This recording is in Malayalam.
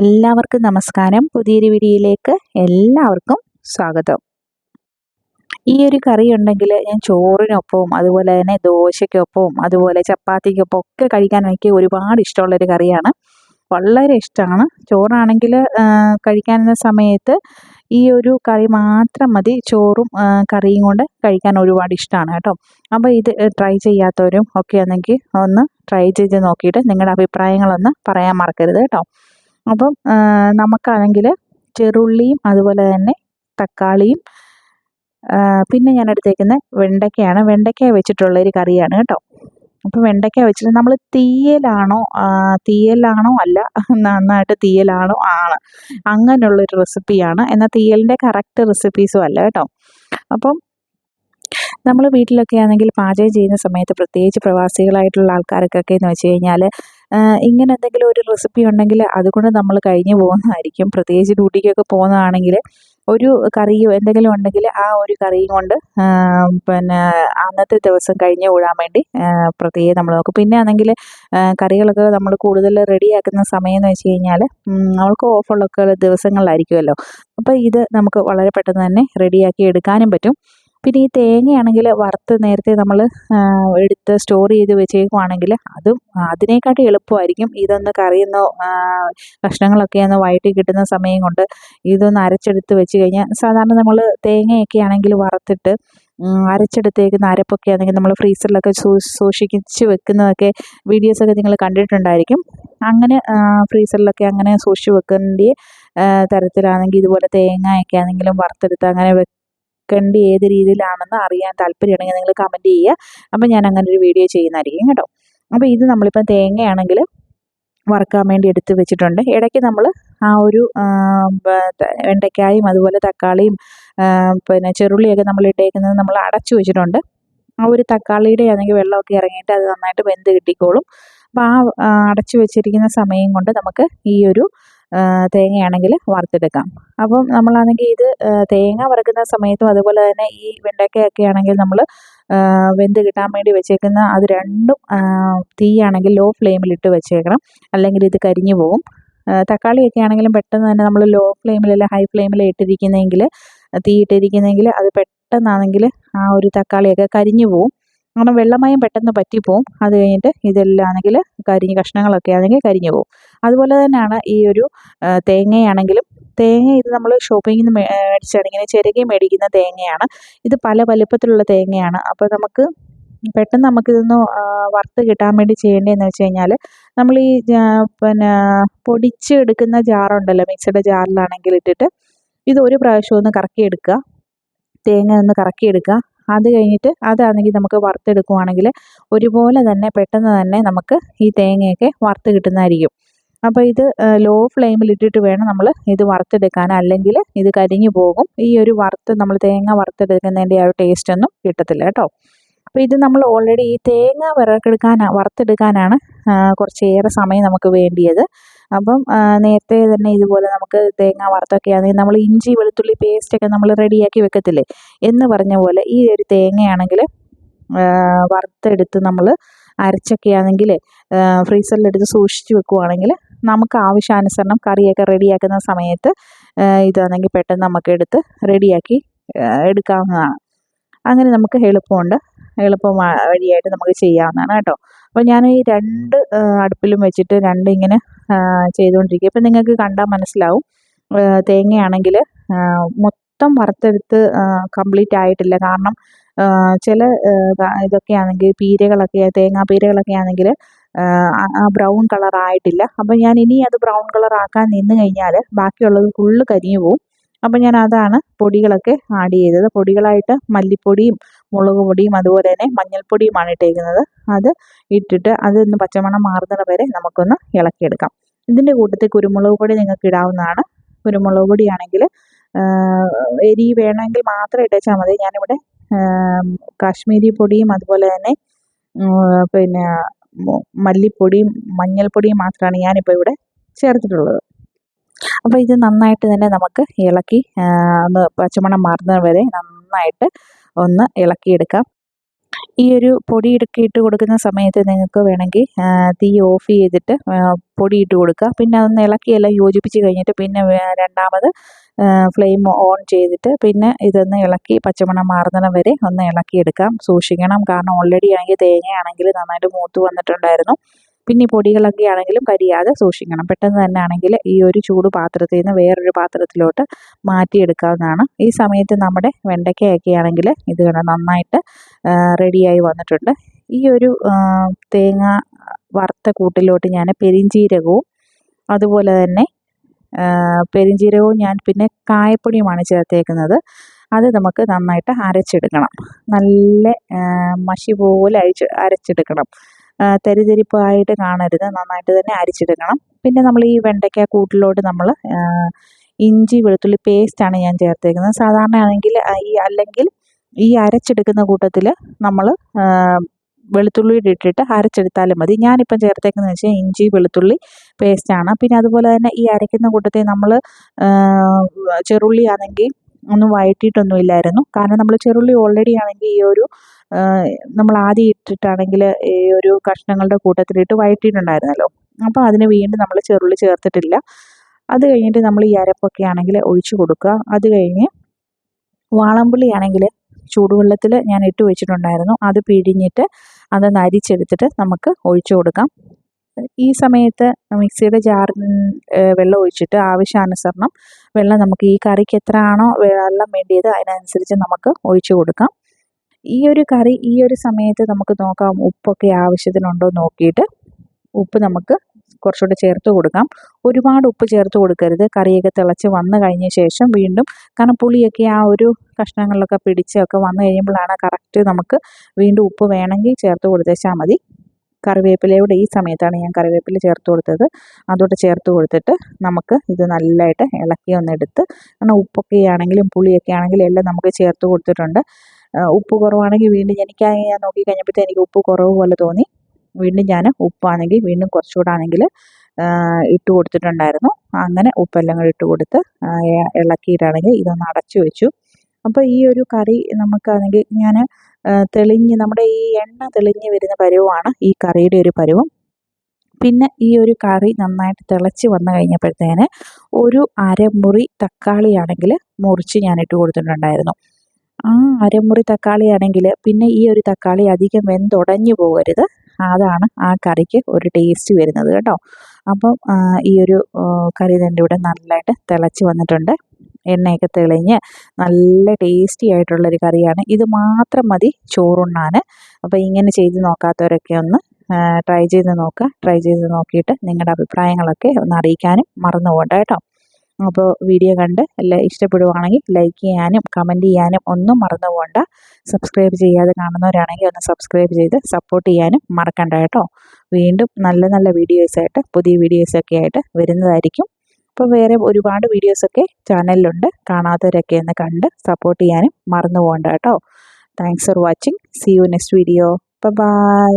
എല്ലാവർക്കും നമസ്കാരം. പുതിയൊരു വീഡിയോയിലേക്ക് എല്ലാവർക്കും സ്വാഗതം. ഈ ഒരു കറി ഉണ്ടെങ്കിൽ ഞാൻ ചോറിനൊപ്പവും അതുപോലെ തന്നെ ദോശയ്ക്കൊപ്പവും അതുപോലെ ചപ്പാത്തിക്കൊപ്പം ഒക്കെ കഴിക്കാൻ എനിക്ക് ഒരുപാട് ഇഷ്ടമുള്ളൊരു കറിയാണ്. വളരെ ഇഷ്ടമാണ്. ചോറാണെങ്കിൽ കഴിക്കാനുള്ള സമയത്ത് ഈ ഒരു കറി മാത്രം മതി. ചോറും കറിയും കൊണ്ട് കഴിക്കാൻ ഒരുപാട് ഇഷ്ടമാണ് കേട്ടോ. അപ്പോൾ ഇത് ട്രൈ ചെയ്യാത്തവരും ഒക്കെ ആണെങ്കിൽ ഒന്ന് ട്രൈ ചെയ്ത് നോക്കിയിട്ട് നിങ്ങളുടെ അഭിപ്രായങ്ങളൊന്ന് പറയാൻ മറക്കരുത് കേട്ടോ. അപ്പം നമുക്കാണെങ്കിൽ ചെറുള്ളിയും അതുപോലെ തന്നെ തക്കാളിയും പിന്നെ ഞാൻ എടുത്തേക്കുന്നത് വെണ്ടയ്ക്കയാണ്. വെണ്ടയ്ക്ക വെച്ചിട്ടുള്ളൊരു കറിയാണ് കേട്ടോ. അപ്പോൾ വെണ്ടയ്ക്ക വെച്ചിട്ട് നമ്മൾ തീയലാണോ അല്ല, നന്നായിട്ട് തീയലാണോ ആണ്, അങ്ങനെയുള്ളൊരു റെസിപ്പിയാണ്. എന്നാൽ തീയലിൻ്റെ കറക്റ്റ് റെസിപ്പീസും അല്ല കേട്ടോ. അപ്പം നമ്മൾ വീട്ടിലൊക്കെ ആണെങ്കിൽ പാചകം ചെയ്യുന്ന സമയത്ത് പ്രത്യേകിച്ച് പ്രവാസികളായിട്ടുള്ള ആൾക്കാർക്കൊക്കെ എന്ന് വെച്ച് കഴിഞ്ഞാൽ ഇങ്ങനെ എന്തെങ്കിലും ഒരു റെസിപ്പി ഉണ്ടെങ്കിൽ അതുകൊണ്ട് നമ്മൾ കഴിഞ്ഞു പോകുന്നതായിരിക്കും. പ്രത്യേകിച്ച് ഡ്യൂട്ടിക്കൊക്കെ പോകുന്നതാണെങ്കിൽ ഒരു കറിയോ എന്തെങ്കിലും ഉണ്ടെങ്കിൽ ആ ഒരു കറിയും കൊണ്ട് പിന്നെ അന്നത്തെ ദിവസം കഴിഞ്ഞു കൂടാൻ വേണ്ടി പ്രത്യേകം നമ്മൾ നോക്കും. പിന്നെ ആണെങ്കിൽ കറികളൊക്കെ നമ്മൾ കൂടുതൽ റെഡിയാക്കുന്ന സമയം എന്ന് വെച്ച് കഴിഞ്ഞാൽ അവൾക്ക് ഓഫുള്ളൊക്കെ ദിവസങ്ങളിലായിരിക്കുമല്ലോ. അപ്പോൾ ഇത് നമുക്ക് വളരെ പെട്ടെന്ന് തന്നെ റെഡിയാക്കി എടുക്കാനും പറ്റും. പിന്നെ ഈ തേങ്ങയാണെങ്കിൽ വറുത്ത് നേരത്തെ നമ്മൾ എടുത്ത് സ്റ്റോർ ചെയ്ത് വെച്ചേക്കുവാണെങ്കിൽ അതും അതിനേക്കാട്ടി എളുപ്പമായിരിക്കും. ഇതൊന്ന് കറിയൊന്ന് കഷ്ണങ്ങളൊക്കെ ഒന്ന് വഴറ്റി കിട്ടുന്ന സമയം കൊണ്ട് ഇതൊന്ന് അരച്ചെടുത്ത് വെച്ച് കഴിഞ്ഞാൽ, സാധാരണ നമ്മൾ തേങ്ങയൊക്കെ ആണെങ്കിൽ വറുത്തിട്ട് അരച്ചെടുത്തേക്കുന്ന അരപ്പൊക്കെ ആണെങ്കിൽ നമ്മൾ ഫ്രീസറിലൊക്കെ സൂക്ഷിച്ച് വെക്കുന്നതൊക്കെ വീഡിയോസൊക്കെ നിങ്ങൾ കണ്ടിട്ടുണ്ടായിരിക്കും. അങ്ങനെ ഫ്രീസറിലൊക്കെ അങ്ങനെ സൂക്ഷിച്ച് വെക്കേണ്ട തരത്തിലാണെങ്കിൽ ഇതുപോലെ തേങ്ങയൊക്കെ ആണെങ്കിലും വറുത്തെടുത്ത് അങ്ങനെ വെക്കേണ്ട ഏത് രീതിയിലാണെന്ന് അറിയാൻ താല്പര്യമുണ്ടെങ്കിൽ നിങ്ങൾ കമൻറ്റ് ചെയ്യുക. അപ്പം ഞാൻ അങ്ങനെ ഒരു വീഡിയോ ചെയ്യുന്നതായിരിക്കും കേട്ടോ. അപ്പോൾ ഇത് നമ്മളിപ്പോൾ തേങ്ങയാണെങ്കിൽ വറുക്കാൻ വേണ്ടി എടുത്ത് വെച്ചിട്ടുണ്ട്. ഇടയ്ക്ക് നമ്മൾ ആ ഒരു വെണ്ടയ്ക്കായും അതുപോലെ തക്കാളിയും പിന്നെ ചെറുള്ളിയൊക്കെ നമ്മൾ ഇട്ടേക്കുന്നത് നമ്മൾ അടച്ചു വെച്ചിട്ടുണ്ട്. ആ ഒരു തക്കാളിയുടെ ആണെങ്കിൽ വെള്ളമൊക്കെ ഇറങ്ങിയിട്ട് അത് നന്നായിട്ട് വെന്ത് കിട്ടിക്കോളും. അപ്പോൾ ആ അടച്ചു വെച്ചിരിക്കുന്ന സമയം കൊണ്ട് നമുക്ക് ഈ ഒരു തേങ്ങയാണെങ്കിൽ വറുത്തെടുക്കാം. അപ്പം നമ്മളാണെങ്കിൽ ഇത് തേങ്ങ വറുക്കുന്ന സമയത്തും അതുപോലെ തന്നെ ഈ വെണ്ടയ്ക്കയൊക്കെ ആണെങ്കിൽ നമ്മൾ വെന്ത് കിട്ടാൻ വേണ്ടി വെച്ചേക്കുന്ന അത് രണ്ടും തീയാണെങ്കിൽ ലോ ഫ്ലെയിമിലിട്ട് വെച്ചേക്കണം, അല്ലെങ്കിൽ ഇത് കരിഞ്ഞു പോകും. തക്കാളിയൊക്കെ ആണെങ്കിലും പെട്ടെന്ന് തന്നെ നമ്മൾ ലോ ഫ്ലെയിമിലല്ല ഹൈ ഫ്ലെയിമിൽ തീ ഇട്ടിരിക്കുന്നതെങ്കിൽ അത് പെട്ടെന്നാണെങ്കിൽ ആ ഒരു തക്കാളിയൊക്കെ കരിഞ്ഞു പോകും. അങ്ങനെ വെള്ളമയം പെട്ടെന്ന് പറ്റിപ്പോവും. അത് കഴിഞ്ഞിട്ട് ഇതെല്ലാം ആണെങ്കിൽ കഷ്ണങ്ങളൊക്കെ ആണെങ്കിൽ കരിഞ്ഞു പോകും. അതുപോലെ തന്നെയാണ് ഈ ഒരു തേങ്ങയാണെങ്കിലും. തേങ്ങ ഇത് നമ്മൾ ഷോപ്പിങ്ങിൽ നിന്ന് മേടിച്ചാണ്, ഇങ്ങനെ ചിരകി മേടിക്കുന്ന തേങ്ങയാണ്. ഇത് പല വലിപ്പത്തിലുള്ള തേങ്ങയാണ്. അപ്പോൾ പെട്ടെന്ന് നമുക്കിതൊന്ന് വറുത്ത് കിട്ടാൻ വേണ്ടി ചെയ്യേണ്ടതെന്ന് വെച്ച് കഴിഞ്ഞാൽ, നമ്മൾ ഈ പിന്നെ പൊടിച്ച് എടുക്കുന്ന ജാറുണ്ടല്ലോ, മിക്സിയുടെ ജാറിലാണെങ്കിൽ ഇട്ടിട്ട് ഇത് ഒരു പ്രാവശ്യം ഒന്ന് കറക്കിയെടുക്കുക. തേങ്ങ ഒന്ന് കറക്കിയെടുക്കുക. അത് കഴിഞ്ഞിട്ട് അതാണെങ്കിൽ നമുക്ക് വറുത്തെടുക്കുവാണെങ്കിൽ ഒരുപോലെ തന്നെ പെട്ടെന്ന് തന്നെ നമുക്ക് ഈ തേങ്ങയൊക്കെ വറുത്ത് കിട്ടുന്നതായിരിക്കും. അപ്പോൾ ഇത് ലോ ഫ്ലെയിമിലിട്ടിട്ട് വേണം നമ്മൾ ഇത് വറുത്തെടുക്കാൻ, അല്ലെങ്കിൽ ഇത് കരിഞ്ഞു പോകും. ഈ ഒരു നമ്മൾ തേങ്ങ വറുത്തെടുക്കുന്നതിൻ്റെ ആ ഒരു ടേസ്റ്റൊന്നും കിട്ടത്തില്ല കേട്ടോ. അപ്പോൾ ഇത് നമ്മൾ ഓൾറെഡി ഈ തേങ്ങ വറുത്തെടുക്കാനാണ് കുറച്ചേറെ സമയം നമുക്ക് വേണ്ടിയത്. അപ്പം നേരത്തെ തന്നെ ഇതുപോലെ നമുക്ക് തേങ്ങ വറുത്തൊക്കെ ആണെങ്കിൽ നമ്മൾ ഇഞ്ചി വെളുത്തുള്ളി പേസ്റ്റൊക്കെ നമ്മൾ റെഡിയാക്കി വെക്കത്തില്ലേ എന്ന് പറഞ്ഞ പോലെ ഈ ഒരു തേങ്ങയാണെങ്കിൽ വറുത്തെടുത്ത് നമ്മൾ അരച്ചൊക്കെ ആണെങ്കിൽ ഫ്രീസറിലെടുത്ത് സൂക്ഷിച്ച് വെക്കുവാണെങ്കിൽ നമുക്ക് ആവശ്യാനുസരണം കറിയൊക്കെ റെഡിയാക്കുന്ന സമയത്ത് ഇതാണെങ്കിൽ പെട്ടെന്ന് നമുക്ക് എടുത്ത് റെഡിയാക്കി എടുക്കാവുന്നതാണ്. അങ്ങനെ നമുക്ക് എളുപ്പം വഴിയായിട്ട് നമുക്ക് ചെയ്യാവുന്നതാണ് കേട്ടോ. അപ്പോൾ ഞാൻ ഈ രണ്ട് അടുപ്പിലും വെച്ചിട്ട് ഇങ്ങനെ ചെയ്തുകൊണ്ടിരിക്കുക. ഇപ്പം നിങ്ങൾക്ക് കണ്ടാൽ മനസ്സിലാവും. തേങ്ങയാണെങ്കിൽ മൊത്തം വറുത്തെടുത്ത് കംപ്ലീറ്റ് ആയിട്ടില്ല. കാരണം ചില ഇതൊക്കെ ആണെങ്കിൽ തേങ്ങാ പീരകളൊക്കെ ആണെങ്കിൽ ആ ബ്രൗൺ കളർ ആയിട്ടില്ല. അപ്പോൾ ഞാൻ ഇനി അത് ബ്രൗൺ കളർ ആക്കാൻ നിന്ന് കഴിഞ്ഞാൽ ബാക്കിയുള്ളത് ഫുള്ള് കരിഞ്ഞു പോകും. അപ്പോൾ ഞാൻ അതാണ് പൊടികളൊക്കെ ആഡ് ചെയ്തത്. പൊടികളായിട്ട് മല്ലിപ്പൊടിയും മുളക് പൊടിയും അതുപോലെ തന്നെ മഞ്ഞൾപ്പൊടിയുമാണ് ഇട്ടേക്കുന്നത്. അത് ഇട്ടിട്ട് അതൊന്ന് പച്ചമണം മാറുന്നത് വരെ നമുക്കൊന്ന് ഇളക്കിയെടുക്കാം. ഇതിൻ്റെ കൂട്ടത്തിൽ കുരുമുളക് പൊടി നിങ്ങൾക്ക് ഇടാവുന്നതാണ്. കുരുമുളക് പൊടിയാണെങ്കിൽ എരി വേണമെങ്കിൽ മാത്രം ഇട്ടേച്ചാൽ മതി. ഞാനിവിടെ കാശ്മീരി പൊടിയും അതുപോലെ തന്നെ പിന്നെ മല്ലിപ്പൊടിയും മഞ്ഞൾപ്പൊടിയും മാത്രമാണ് ഞാനിപ്പോൾ ഇവിടെ ചേർത്തിട്ടുള്ളത്. അപ്പോൾ ഇത് നന്നായിട്ട് തന്നെ നമുക്ക് ഇളക്കി ഒന്ന് പച്ചമണം മാറുന്നത് വരെ നന്നായിട്ട് ഒന്ന് ഇളക്കിയെടുക്കാം. ഈ ഒരു പൊടിയൊക്കെ ഇട്ട് കൊടുക്കുന്ന സമയത്ത് നിങ്ങൾക്ക് വേണമെങ്കിൽ തീ ഓഫ് ചെയ്തിട്ട് പൊടി ഇട്ട് കൊടുക്കുക. പിന്നെ അതൊന്ന് ഇളക്കിയെല്ലാം യോജിപ്പിച്ച് കഴിഞ്ഞിട്ട് പിന്നെ രണ്ടാമത് ഫ്ലെയിം ഓൺ ചെയ്തിട്ട് പിന്നെ ഇതൊന്ന് ഇളക്കി പച്ചമണം മാറുന്നിടം വരെ ഒന്ന് ഇളക്കിയെടുക്കാം. സൂക്ഷിക്കണം, കാരണം ഓൾറെഡി ആണെങ്കിൽ തേങ്ങയാണെങ്കിൽ നന്നായിട്ട് മൂത്ത് വന്നിട്ടുണ്ടായിരുന്നു. പിന്നെ ഈ പൊടികളൊക്കെ ആണെങ്കിലും കരിയാതെ സൂക്ഷിക്കണം. പെട്ടെന്ന് തന്നെ ആണെങ്കിൽ ഈ ഒരു ചൂട് പാത്രത്തിൽ നിന്ന് വേറൊരു പാത്രത്തിലോട്ട് മാറ്റിയെടുക്കാവുന്നതാണ്. ഈ സമയത്ത് നമ്മുടെ വെണ്ടയ്ക്കയൊക്കെ ആണെങ്കിൽ ഇത് നന്നായിട്ട് റെഡിയായി വന്നിട്ടുണ്ട്. ഈ ഒരു തേങ്ങ വറുത്ത കൂട്ടിലോട്ട് ഞാൻ പെരിഞ്ജീരകവും അതുപോലെ തന്നെ പെരിഞ്ജീരകവും ഞാൻ പിന്നെ കായപ്പൊടിയുമാണ് ചേർത്തേക്കുന്നത്. അത് നമുക്ക് നന്നായിട്ട് അരച്ചെടുക്കണം. നല്ല മഷി പോലെ അരച്ചെടുക്കണം. തരിതരിപ്പായിട്ട് കാണരുത്, നന്നായിട്ട് തന്നെ അരിച്ചെടുക്കണം. പിന്നെ നമ്മൾ ഈ വെണ്ടയ്ക്ക കൂട്ടിലോട്ട് നമ്മൾ ഇഞ്ചി വെളുത്തുള്ളി പേസ്റ്റാണ് ഞാൻ ചേർത്തേക്കുന്നത്. സാധാരണ ആണെങ്കിൽ അല്ലെങ്കിൽ ഈ അരച്ചെടുക്കുന്ന കൂട്ടത്തിൽ നമ്മൾ വെളുത്തുള്ളി ഇട്ടിട്ട് അരച്ചെടുത്താലും മതി. ഞാനിപ്പം ചേർത്തേക്കുന്നത് വെച്ചാൽ ഇഞ്ചി വെളുത്തുള്ളി പേസ്റ്റാണ്. പിന്നെ അതുപോലെ തന്നെ ഈ അരയ്ക്കുന്ന കൂട്ടത്തിൽ നമ്മൾ ചെറുള്ളി ആണെങ്കിൽ ഒന്നും വഴറ്റിയിട്ടൊന്നും ഇല്ലായിരുന്നു. കാരണം നമ്മൾ ചെറുള്ളി ഓൾറെഡി ആണെങ്കിൽ ഈ ഒരു നമ്മൾ ആദ്യം ഇട്ടിട്ടാണെങ്കിൽ ഈ ഒരു കഷ്ണങ്ങളുടെ കൂട്ടത്തിലിട്ട് വഴറ്റിയിട്ടുണ്ടായിരുന്നല്ലോ. അപ്പോൾ അതിന് വീണ്ടും നമ്മൾ ചെറുള്ളി ചേർത്തിട്ടില്ല. അത് കഴിഞ്ഞിട്ട് നമ്മൾ ഈ അരപ്പൊക്കെ ആണെങ്കിൽ ഒഴിച്ചു കൊടുക്കുക. അത് കഴിഞ്ഞ് വാളംപുളി ആണെങ്കിൽ ചൂടുവെള്ളത്തിൽ ഞാൻ ഇട്ട് വെച്ചിട്ടുണ്ടായിരുന്നു. അത് പിഴിഞ്ഞിട്ട് അതൊന്ന് അരിച്ചെടുത്തിട്ട് നമുക്ക് ഒഴിച്ചു കൊടുക്കാം. ഈ സമയത്ത് മിക്സിയുടെ ജാറിൽ വെള്ളം ഒഴിച്ചിട്ട് ആവശ്യാനുസരണം വെള്ളം നമുക്ക് ഈ കറിക്ക് എത്രയാണോ വെള്ളം വേണ്ടിയത് അതിനനുസരിച്ച് നമുക്ക് ഒഴിച്ചു കൊടുക്കാം. ഈ ഒരു കറി ഈ ഒരു സമയത്ത് നമുക്ക് നോക്കാം ഉപ്പൊക്കെ ആവശ്യത്തിനുണ്ടോ നോക്കിയിട്ട് ഉപ്പ് നമുക്ക് കുറച്ചുകൂടെ ചേർത്ത് കൊടുക്കാം. ഒരുപാട് ഉപ്പ് ചേർത്ത് കൊടുക്കരുത്. കറിയൊക്കെ തിളച്ച് വന്നു കഴിഞ്ഞ ശേഷം വീണ്ടും, കാരണം പുളിയൊക്കെ ആ ഒരു കഷ്ണങ്ങളിലൊക്കെ പിടിച്ചൊക്കെ വന്നു കഴിയുമ്പോഴാണ് കറക്റ്റ് നമുക്ക് വീണ്ടും ഉപ്പ് വേണമെങ്കിൽ ചേർത്ത് കൊടുത്തേച്ചാൽ മതി. കറിവേപ്പിലയുടെ ഈ സമയത്താണ് ഞാൻ കറിവേപ്പില ചേർത്ത് കൊടുത്തത്. അതോടെ ചേർത്ത് കൊടുത്തിട്ട് നമുക്ക് ഇത് നല്ലതായിട്ട് ഇളക്കി ഒന്നെടുത്ത്, കാരണം ഉപ്പൊക്കെ ആണെങ്കിലും പുളിയൊക്കെ ആണെങ്കിലും എല്ലാം നമുക്ക് ചേർത്ത് കൊടുത്തിട്ടുണ്ട്. ഉപ്പ് കുറവാണെങ്കിൽ വീണ്ടും ഞാൻ നോക്കി കഴിഞ്ഞപ്പോഴത്തേക്ക് എനിക്ക് ഉപ്പ് കുറവ് പോലെ തോന്നി. വീണ്ടും ഞാൻ ഉപ്പാണെങ്കിൽ വീണ്ടും കുറച്ചുകൂടെ ആണെങ്കിൽ ഇട്ട് കൊടുത്തിട്ടുണ്ടായിരുന്നു. അങ്ങനെ ഉപ്പെല്ലാം കൂടി ഇട്ട് കൊടുത്ത് ഇളക്കിയിട്ടാണെങ്കിൽ ഇതൊന്ന് അടച്ചു വെച്ചു. അപ്പോൾ ഈ ഒരു കറി നമുക്കാണെങ്കിൽ ഞാൻ തെളിഞ്ഞ് നമ്മുടെ ഈ എണ്ണ തെളിഞ്ഞ് വരുന്ന പരുവമാണ് ഈ കറിയുടെ ഒരു പരുവം. പിന്നെ ഈ ഒരു കറി നന്നായിട്ട് തിളച്ച് വന്നു കഴിഞ്ഞപ്പോഴത്തേന് ഒരു അരമുറി തക്കാളിയാണെങ്കിൽ മുറിച്ച് ഞാൻ ഇട്ട് കൊടുത്തിട്ടുണ്ടായിരുന്നു. ആ അരമുറി തക്കാളിയാണെങ്കിൽ പിന്നെ ഈ ഒരു തക്കാളി അധികം വെന്തുടഞ്ഞു പോകരുത്. അതാണ് ആ കറിക്ക് ഒരു ടേസ്റ്റ് വരുന്നത് കേട്ടോ. അപ്പം ഈ ഒരു കറി തന്നെ ഇവിടെ നല്ലതായിട്ട് തിളച്ച് വന്നിട്ടുണ്ട്. എണ്ണയൊക്കെ തെളിഞ്ഞ് നല്ല ടേസ്റ്റി ആയിട്ടുള്ളൊരു കറിയാണ്. ഇത് മാത്രം മതി ചോറുണ്ണാൻ. അപ്പോൾ ഇങ്ങനെ ചെയ്ത് നോക്കാത്തവരൊക്കെ ഒന്ന് ട്രൈ ചെയ്ത് നോക്കുക. ട്രൈ ചെയ്ത് നോക്കിയിട്ട് നിങ്ങളുടെ അഭിപ്രായങ്ങളൊക്കെ ഒന്ന് അറിയിക്കാനും മറന്നു പോകണ്ട കേട്ടോ. അപ്പോൾ വീഡിയോ കണ്ട് എല്ലാം ഇഷ്ടപ്പെടുവാണെങ്കിൽ ലൈക്ക് ചെയ്യാനും കമൻറ്റ് ചെയ്യാനും ഒന്നും മറന്നു പോകണ്ട. സബ്സ്ക്രൈബ് ചെയ്യാതെ കാണുന്നവരാണെങ്കിൽ ഒന്ന് സബ്സ്ക്രൈബ് ചെയ്ത് സപ്പോർട്ട് ചെയ്യാനും മറക്കണ്ട കേട്ടോ. വീണ്ടും നല്ല നല്ല വീഡിയോസായിട്ട് പുതിയ വീഡിയോസൊക്കെ ആയിട്ട് വരുന്നതായിരിക്കും. അപ്പോൾ വേറെ ഒരുപാട് വീഡിയോസൊക്കെ ചാനലിലുണ്ട്. കാണാത്തവരൊക്കെ ഒന്ന് കണ്ട് സപ്പോർട്ട് ചെയ്യാനും മറന്നു പോകണ്ട കേട്ടോ. Thanks for watching. See you next video. By.